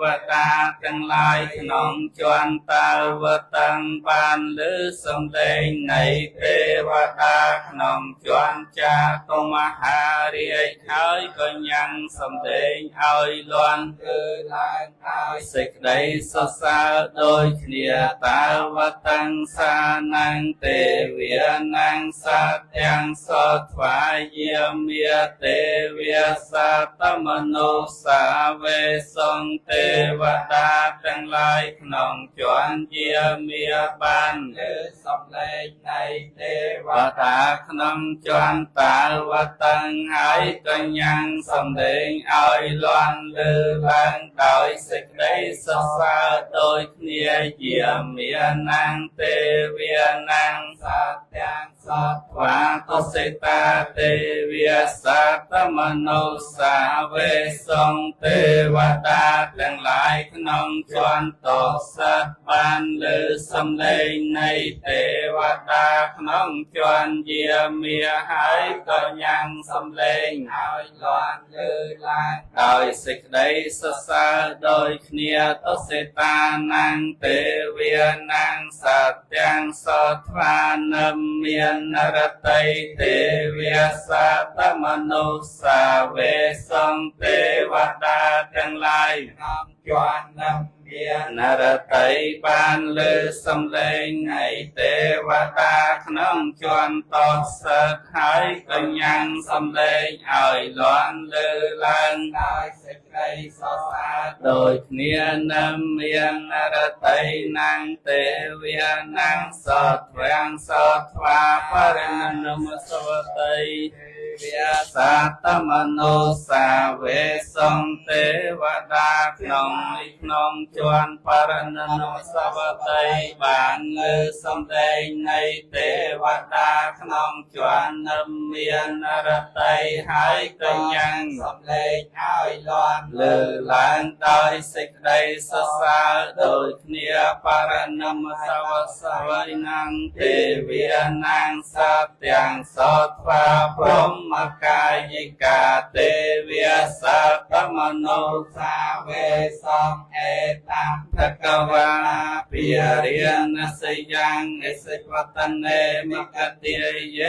วดาทั้งหลายขนมจวนตาวตังบานหรือสมเด็จในเทวดาขนมจวนจาตมหาเรียให้ก็ยังสมเด็จเอาล้วนคือลานเอาสิกได้สสาโดยเนียตาวตังสานังเตเวียนังสัตยังสดวายเยเมียเตเวียสัตมโนสาเวสงเทวดาทั้งหลายขนมจวนเยียเมียบานหรือสมเลงในเทวดาขนมจวนตาวตังให้ก็ยังสมเด็จเอาล้วนหรือลังโดยสิกได้สสาโดยเนียเยียเมียนางเตเวียนางสัตยังสดวาตุสิตาเตเวียสัตมโนสาเวสงเทวดาทั้งหลายขนมจวนตกสัตบานหรือสำเลงในเทวดาขนมจวนเยียเมียให้ก็ยังสำเลงเอาล้วนหรือลานโดยสิกได้สสาโดยเนียตุสิตานังเตเวียนังสัตยังสดวานเมียนรตัยเตเวียสัตมโนสาเวสงเทวดาทั้งหลายน้อมจวนนำเมียนรตัยบานหรือสำเลงให้เทวดาขนมจวนตอกสักให้ก็ยังสำเลงเอาล้วนหรือลังได้สิกได้สสาโดยเนียนำเมียนรตัยนางเตเวียนางสดแวงสดวาปริณนมสวัตติเวียสัตมโนสาเวสงเทวดาขนมจวนปรณนมสวัตติบานเลือสมเด็จในเทวดาขนมจวนนำเมียนรตัยให้ก็ยังสมเด็จเอาล้วนเลือล้านโดยสิกได้สสาโดยเนียปรณนมสวัสดิ์นังเทเวียนางสัตยังสดวาพรหมกายิกาเตเวียสัตมโนสาเวสงเอตังภควาปิยเรียนสยังเอสปัตเนมิกติเย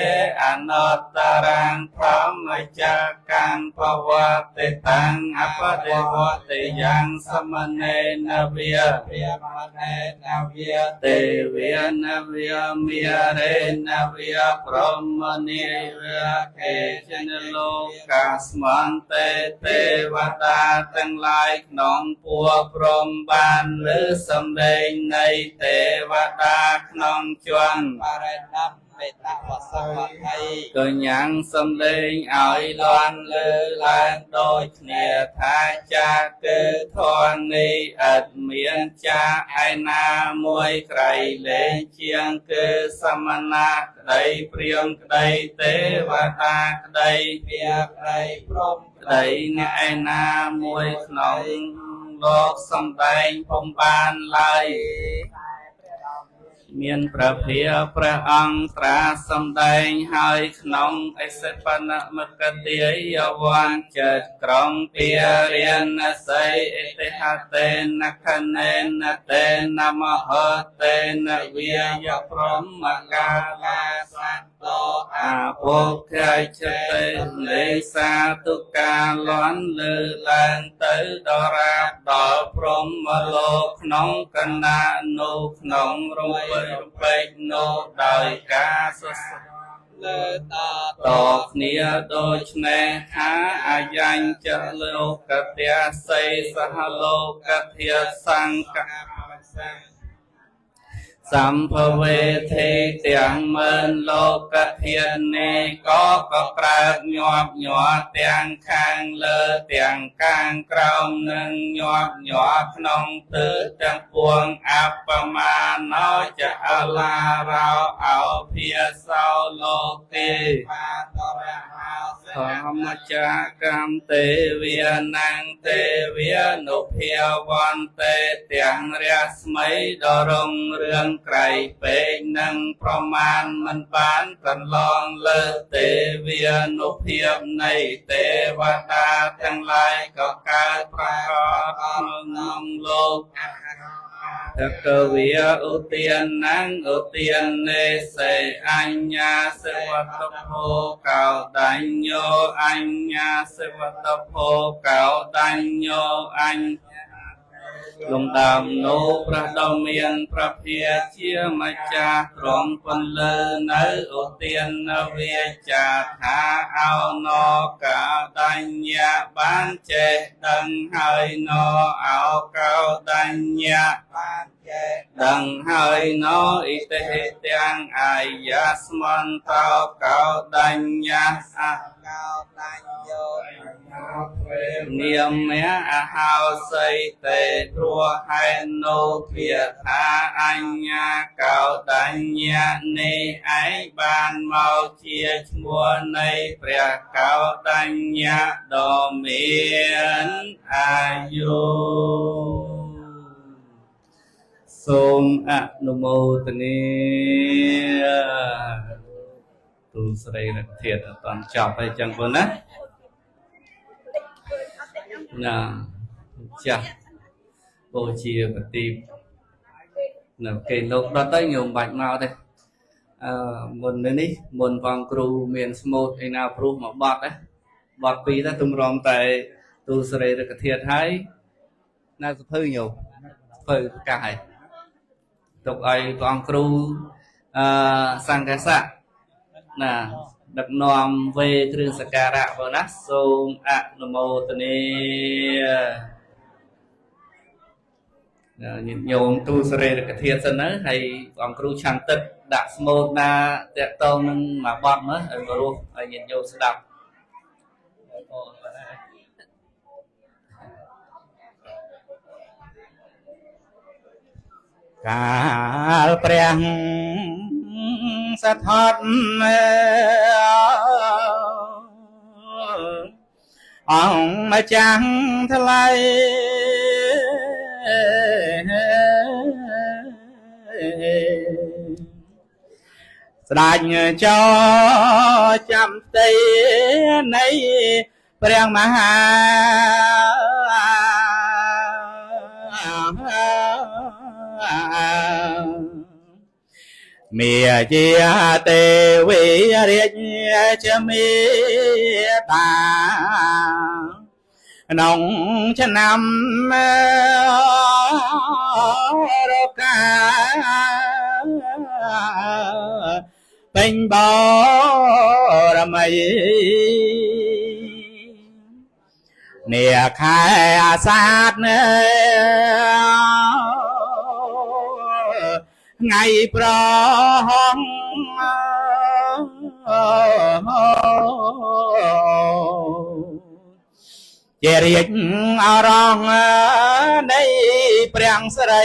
อนุตตรังพรหมจักขังปวัตติตังอปเดวัตติยังสมเนนเวียเพียมเนนเวียเตเวียนเวียเมียเรนเวียพรหมเนียเวียเกจนโลกัสมันเตเทวดาทั้งหลายข นองปัวพรหมบานหรือสำเร็จในเทวดาขนองจวนปารนับเมตตาวัสวัไทยก็ยังสำเร็จเอาล้วนเลือลานโดยเนี่ยทาจากคือทอนนี้อัดเมียนจาไอนา มวยไกรเลเชียงคือสมณะใดเปรียงใดเทวตาใดเปียกใดพรหมใดในไอนา มวยขนองโลกสำแดงพมบานไหลเมียนประเพียพระอังตราสำแดงให้ขนองไอเสปนะมกเตียวันเจิดกรองเปียเรียนนใสเอเตหะเตนะคะเนนะเตนะมหะเตนะเวียพรหมกาลาสัตโตอาภพไคเชเตเลสาตุกาล้อนเลือแลนเตดอราบดอพรหมโลกขนองกนาโนขนองรูปเป็กโนโดยกาสสเลตาตอกเนียโดยแนหาอายัญจะโลกเตียไสสหโลกเทียสังกะสัมภเวเทเตียงเมินโลกเทียนเนก็กราบหยอบหยอเตียงข้างเลอเตียงกลางกราวหนึ่งหยอบหยอขนองตื้อจังปวงอัปปมาน้อยจะอาลาเราเอาเพียเศร้าโลกีธรรมจักรรมเตเวียนังเตเวียนุเพียวันเตเตียงเรียสมัยดอรงเรื่องไกรเป็นนังประมาณมันปานกันลองเลิศเตเวียนุเพียบในเทวดาทั้งหลายก็การประกอบนองโลกตะกเวียอุเตียนนังอุเตียนเนเสอัญญาเสวัตโพเก่าดัญโยอัญญาเสวัตโพเก่าดัญโยอัญลงดำโนพระดำเมียนพระเพียเชี่ยมาจาตรองปนเลนอุเตียนนเวียจาหาเอานอกาดัญญาบ้านเจดังให้นอเอาเก่าดัญญาดังให้นออิเตหิตังอายาสมันเต้าเก่าดัญญาเก่าดัญโยเนียมเมียอาหาวใส่เตตรัวให้โนเพียธาอัญญาเก่าดัญญาในไอบานเมาเชียชมัวในเปรียเก่าดัญญาดอมเมียนอายุសូមអនុមោទនាទូលស្រីរកធាតុអត់តន់ចប់ហើយចឹងប៉ុណ្ណាណាចាស់បូជាប្រទីបនៅគេលោកដុតទៅញោមបាច់មកទេមុននេះមុនផងគ្រូមានស្មូតឯណាព្រោះមកបត់ណាបត់ពីរទៅទម្រាំតែទូលស្រីរកធាតុហើយនៅសភៅញោមសភៅប្រកាសហើយទុកឲ្យបងគ្រូសង្កសៈណាដឹកនាំវេគ្រឿងសក្ការៈបងណាសូមអនុមោទនាញាតិញោមទូលសរីរកធាតុសិនទៅហើយបងគ្រូឆាន់ទឹកដាក់ស្មូតណាតកតងនឹងមកបត់មើលឲ្យព្រោះឲ្យញាតិញោមស្ដាប់កាលព្រះសថត់អង្គម្ចាស់ថ្លៃស្ដេចចោចាំផ្ទៃនៃព្រះមហាមេជាទេវីរាជមេតាក្នុងឆ្នាំរកាពេញបរមី nè khai sát ngày proជារៀងអរងនៃព្រះស្រី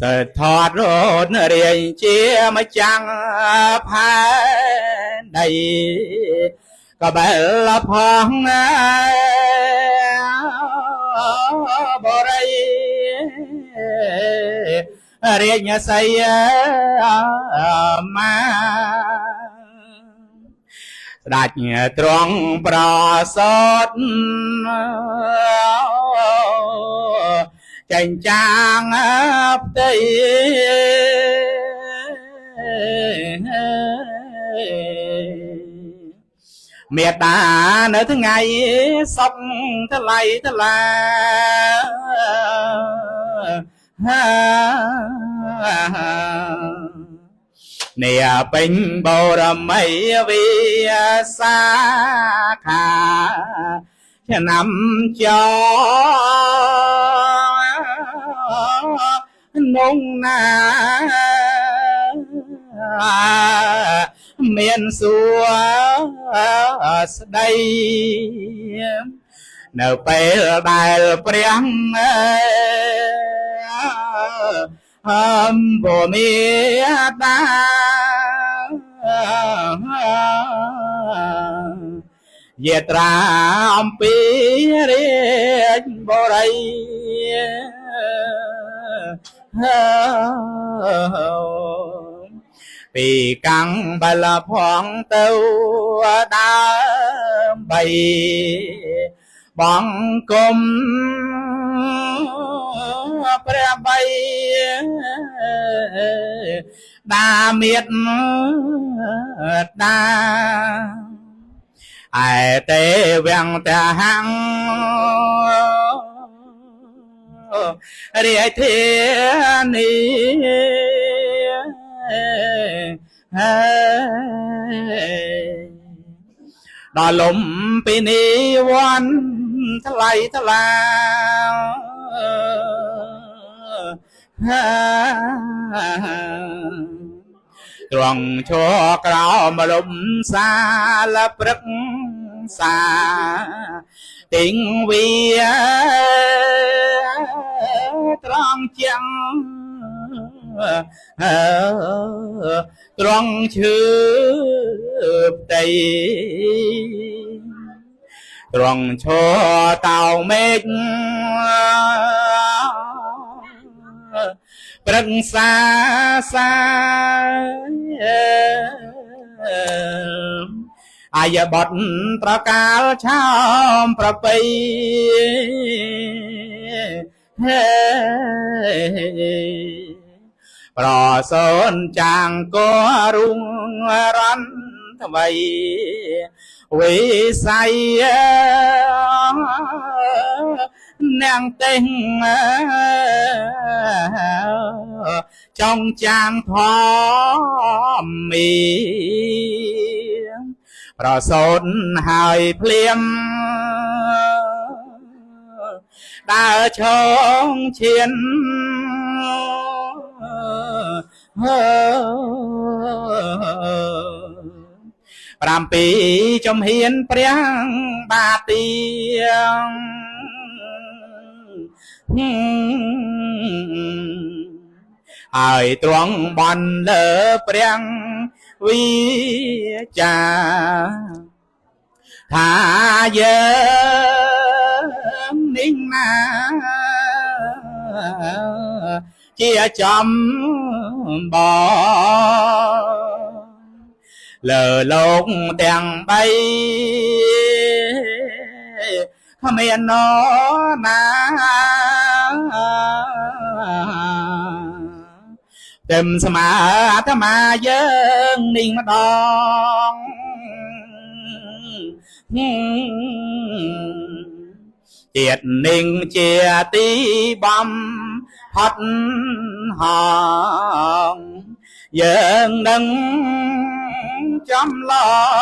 sẽ thoát rốt riêng chia mà chẳng phải đầy có bé là phong bồ đây riêng nhà xây mà đặt trong bò sốt chành trang ấp tây miệt đã nơi thứ ngày sóc thế này thế là nè bình bầu rầm mấy vì xa khả nằm cho nung na miền xua đây nở pe đài priang vô mi ta về tra ông pi đến vô đây vì căng bà là phong tâu đã bày bóng cung pre bay đa miệt đa ai tê vang ta hăng để thế ni đò lùm piniวันทลายทลาตรองชั่วกล่าวมาลมซาละปรึกษาติงเวียตรองเจียงตรองชื่อใจตรองชั่วเต่าเมฆปรึกษาสายอายบทประกาศชาวประเพปรสนจางก็รุ่งรันทวีวิสัยนางเต็งtrong trang thoa mì ប្រសូតហើយភ្លាមដើរឈងឈាន7ចំហៀនព្រះបាទៀងហើយទ្រង់បានលើព្រះវិចាថាយើងนิ่งណាជាចំបងលើលោកទាំង3គ្មាននរណាเต็มสมาธรรมาเยิงนิ่งมาดองเจียดนิ่งเจียตีบอมพัดหอง dương đừng chăm lo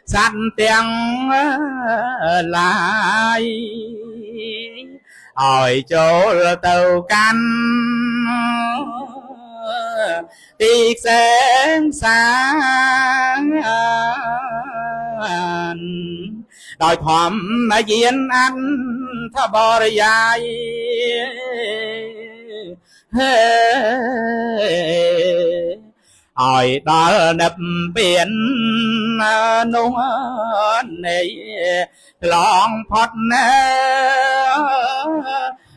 sanh tiếng lại hỏi chỗ tàu căn tiệc sáng sáng đòi thòm mà diễn anh tha bò dài hỏi đó đập biển nung này lòng phật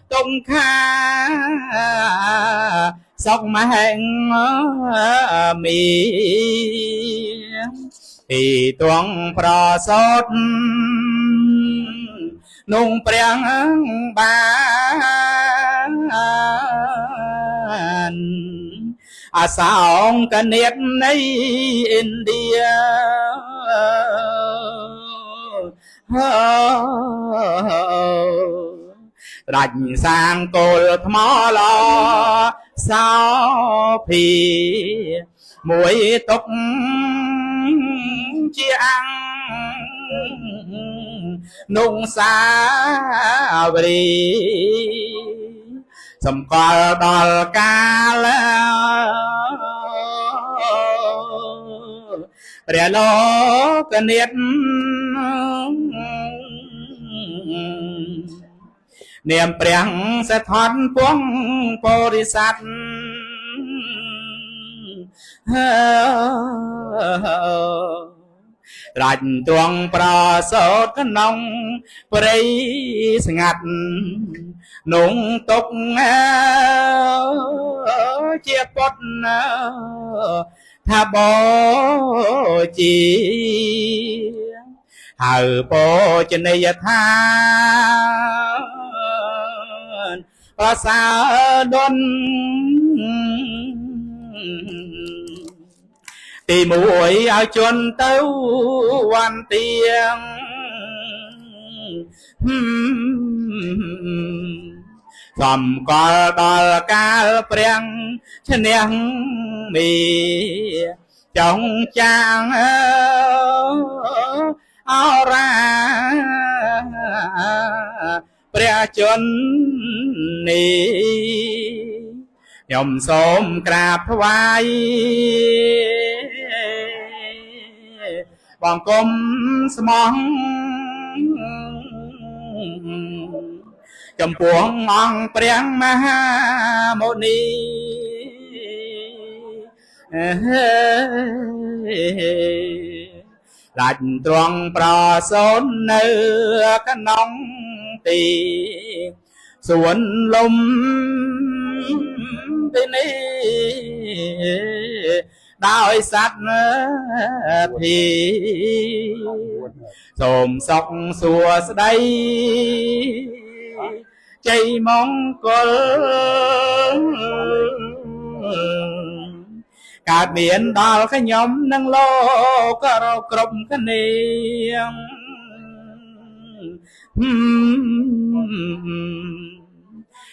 tung kha sóc mà hẹn mì thì tuồng pro sốt nung priang ban sao cả niết này India rành sang cột mò lo sao thì muối tóc chia ăn nung xa bì sầm cò đò cá rẻ lô cái niết niệm priang sẽ thoát quang Bodhisat rành tuồng pro sốt nông prei ngặt nung túc chia pot tha bố chi hờ bố chân này tha và xa đôn tì mũi ao chuồn tấu hoàn tiếng dòm có đò cá priang chân ngang mì trong trang áo ra prea chuồn nì nhom xôm cạp vai bằng côm mong chầm puông ngon priang ma mô ni lạnh tuồng pro xôn nơ cái nóng tì xuân lum bên đi đôi sắt thì xồm sọc xùa đây chạy mong cơn cả biển đào cái nhóm nâng lô có rau crom cái niềm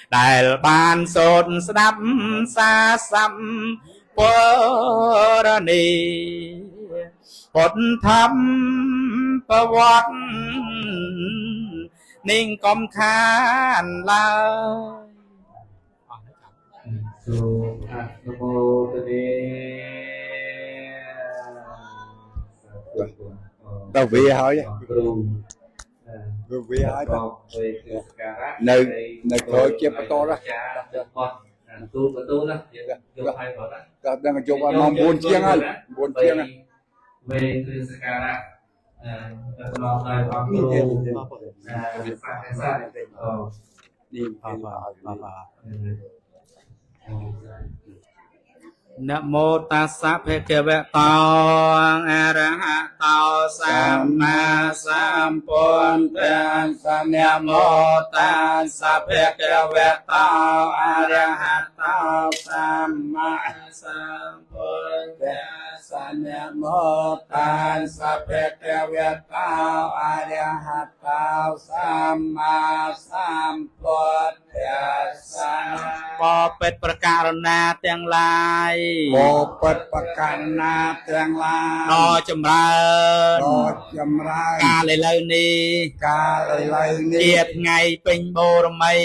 đại ban sốt đắp xa xăm bơ ni bột thắm bơ vọt ninh công khan la đâu vì hỏi vì hỏi nơi nơi thôi chép to ra đang chụp mong buồn chiêng anh buồn chiêng anh về từ Sakara lo tay vào đi Nam mô tassa bhagavato arahato samma sambuddhassa Nam mô tassa bhagavato arahato samma sambuddhassa Nam mô tassa bhagavato arahato តាសម្មាសម្ពុទ្ធស្សៈ បបិទ្ធប្រការណាទាំងឡាយ បពុទ្ធបកណ្ណាទាំងឡាយ ដ៏ចម្រើន ដ៏ចម្រើន កាលឥឡូវនេះ កាលឥឡូវនេះ ជាថ្ងៃពេញបូរមី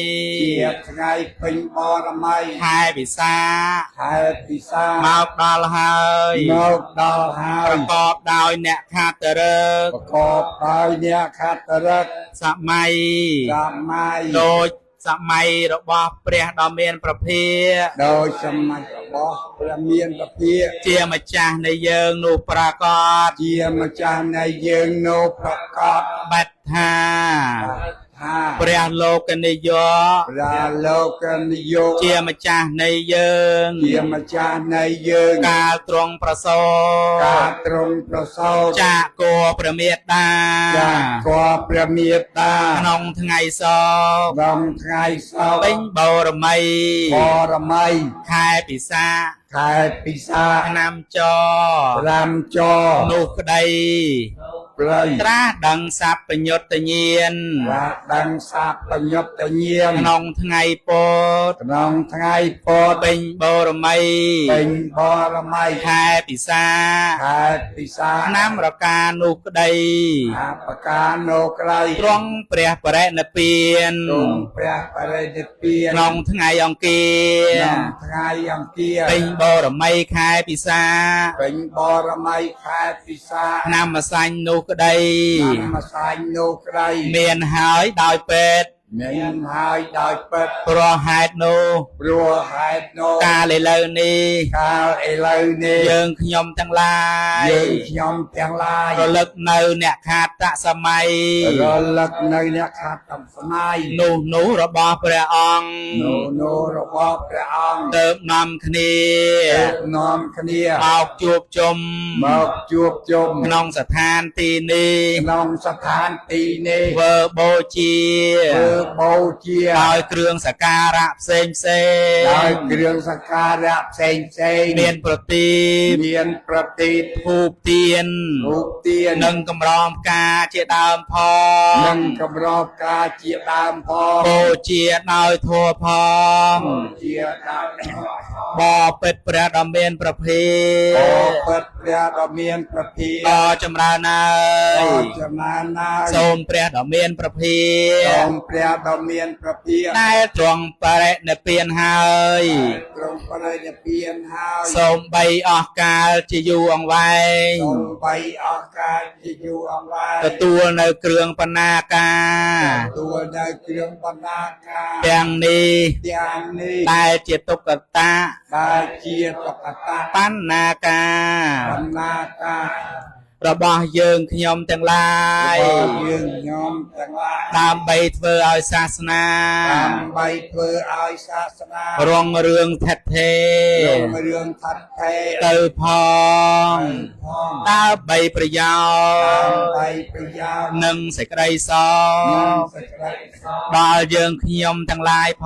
ជាថ្ងៃពេញបរមី ខែវិសាខ ខែពិសា មកដល់ហើយ មកដល់ហើ ប្រ យ កបដោយអ្នកខាតរឹក ប្រកបដោយអ្នកខត្តរិក សម័យ សម័យ ដូចសម័យរបស់ព្រះដ៏មានប្រភាក ដោយសម័យរបស់ព្រះមានពភា ជាម្ចាស់នៃយើងនោះប្រកប ជាម្ចាស់នៃយើងនោះប្រកប បាត់ថា ថា ព្រះលោកនិយម ព្រះលោកនិយោ ជាម្ចាស់នៃយើង ជាម្ចាស់នៃយើង កាលទ្រង់ប្រសូត ការទ្រង់ប្រសូត ចាគោព្រះមេត្តា ចាក៏ព្រះមេត្តា ក្នុងថ្ងៃសោក ក្នុងថ្ងៃសៅរ៍ ពេញបូរមី បរមី ខែពិសា ខែពិសា ឆ្នាំច 5ច នោះក្តី ព្រៃ ត្រាស់ដឹងសัพពញុត្តញាណ ว่าดังสัพพญตเนียน ក្នុងថ្ងៃពោត ក្នុងថ្ងៃពត ពេញបូរមី ពេញបរមី ខែពិសា ខែពិសា ឆ្នាំរកានោះក្តី អបការនោក្រៃ ទ្រង់ព្រះបរិនិព្វាន ទ្រង់ព្រះបរិនិព្វាន ក្នុងថ្ងៃអង្គារ ក្នុងថ្ងៃអង្គារ ពេញបូរមីខែពិសា ពេញបរមីខែពិសា ឆ្នាំម្សាញ់នោះក្តី តាមសាញ់នោក្រៃ មានហើយដោយពេទ្យ មានហើយដោយពិត ព្រោះហេតុនោះ ព្រោះហេតុនោះ កាលឥឡូវនេះ កាលឥឡូវនេះ យើងខ្ញុំទាំងឡាយ យើងខ្ញុំទាំងឡាយ រលឹកនៅអ្នកខាតសម័យ រលឹកនៅអ្នកខាត់តំស្មាយ នោះរបស់ព្រះអង្គ នោរបស់ព្រះអង្គ ទៅនាំគ្នា នាំគ្នា មកជួបជុំ មកជួបជុំ ក្នុងស្ថានទីនេះ ក្នុងស្ថានទីនេះ ធ្វើបូជា ធ្វើបូជា ដោយគ្រឿងសក្ការៈផ្សេងផ្សេង ដោយគ្រឿងសក្ការៈផ្សេងផ្សេង មានប្រទីប មានប្រទីប ធូបទៀន រូបទាន និងកម្រងផ្កាជាដើមផង និងកម្របការជាដើមផង បូជាដោយធัวផង បូជាដើម បបិទ្ធព្រះដ៏មានប្រភេទ បពិតព្រះដ៏មានប្រភេទ ដ៏ចម្រើនណាយ ដ៏ចំណានណាយ សូមព្រះដ៏មានប្រភេទ សូមព្រះដ៏មានប្រភេទ ដែលទ្រង់បរិនិព្វានហើយ ទ្រង់បរិនិព្វានហើយ សូមបីអស់កាលជាយូរអង្វែង សូមបីអស់ការជាយូរអង្វែង ទទួលនៅគ្រឿងបណ្ណាការ ទួលនៅគ្រឿងបណ្ណាការ ទាំងនេះ ទាំងនេះ ដែលជាទុក្កតា ដែលជាតុក្កតា បណ្ណាការ បណ្ណាការ របស់យើងខ្ញុំទាំងឡាយ របស់យើងខ្ញុំទាំងឡាយ ដើម្បីធ្វើឲ្យសាសនា ដើម្បីធ្វើឲ្យសាសនា រុងរឿងថិតថេរ រឿងរឿងថាត់ថេរ ទៅផង ផង ដើម្បីប្រយោជន៍ ដើម្បីប្រយោជន៍ និងសេចក្តីស និង ខ សេចក្តីសុខ ដល់យើងខ្ញុំទាំងឡាយផ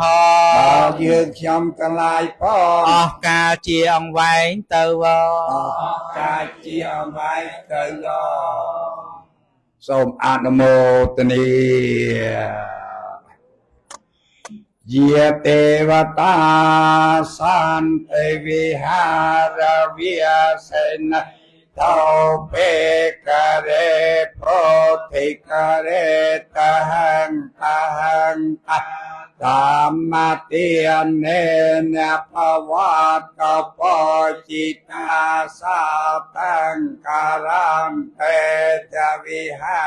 ង ដល់យើងខ្ញុំទាំងឡាយផង អស់កាលជាអង្វែងទៅវ អស់កាយជាអង្វែងទៅសូមអនុមោទនាយាទេវតាសន្តិវិហារវិសេនតោពេករេពោធិករេតហង្តហង្តតាមតិអនេនភវតបจิតាសាតង្ការំតេចវិហា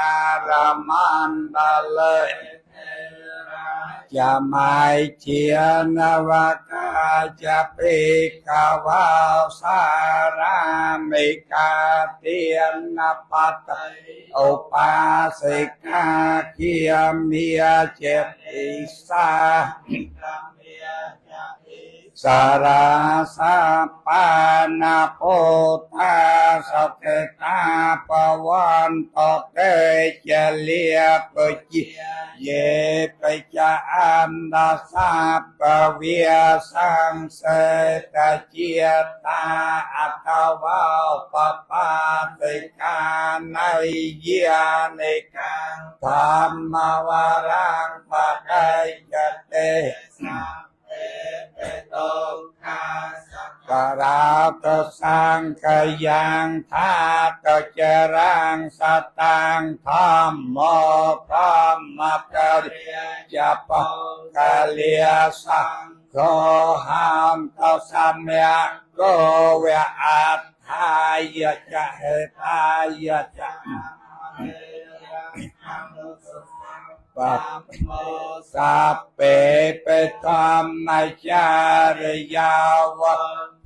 រមណ្ឌលេจะไม่เชียนวากาจะปิกาวาสารามิกาเตียนปัตอุปาสิกาเกียมีเจติสาสาราสาปานาโพธาสัพตาปวันตเตเจเลียปจิเยปจาอันดาสาปเวียสังเสตเจียตาอัตวาปปาติกาในเยนิกา ธรรมวารังปะไกจเตกราตสังกยังธาตเจรังสตังธรรมโมพรหมกริยาปกะเลียสังโฆหัมตสัมยะโกเวอัตถายะจะเหตายะจะปัปสัพเพเปธรรมจารยาวะ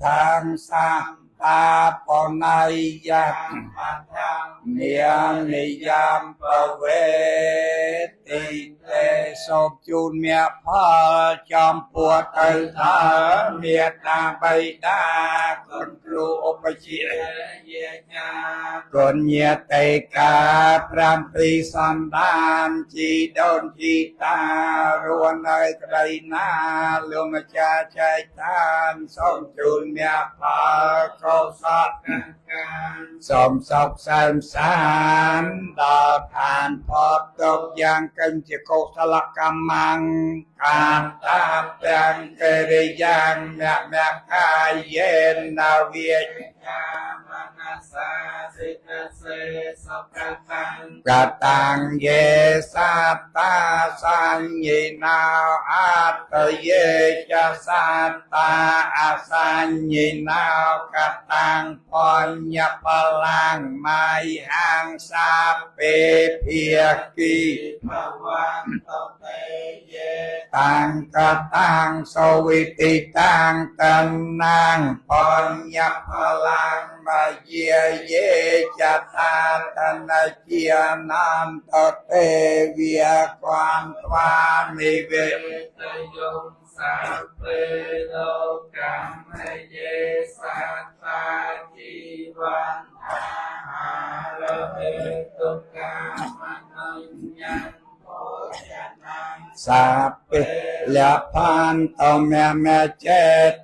ทังสัมปาปนัยยะเนียมนิยามปเวติเตสมจุนเมียพ่อจอมปวดตึงเธอเมียตาใบดาคนครูอุปชิคนเยเตกาพรำปรีสันดานจีโดนจีตารวนในไกรนาลมจาใจทานสมจุนเมียพ่อเขาสัตสมศกสามสารดอผ่านพบตกยังกันจะโกสลกรรมังการตามยังเกรยังแม่แม่กายเย็นนาเวียกตังเยสัตตาสัญญินาอัตตเยจะสัตตาอสัญญินากตังปัญญพลังไมหังสาเปเพียกีตังกตังสวิติตังตันนังปัญญพลังมาเยเยจะตาตนาเจียนันตเตเวียกวันทวามิเวตยงสัพเพโลกัมมเยสัตตาจีวันอาหารเอตุกามนัญญังสัพเพละพันตเมเมเจ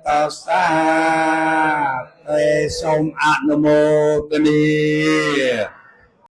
ตสาเตสมอนุโมทนี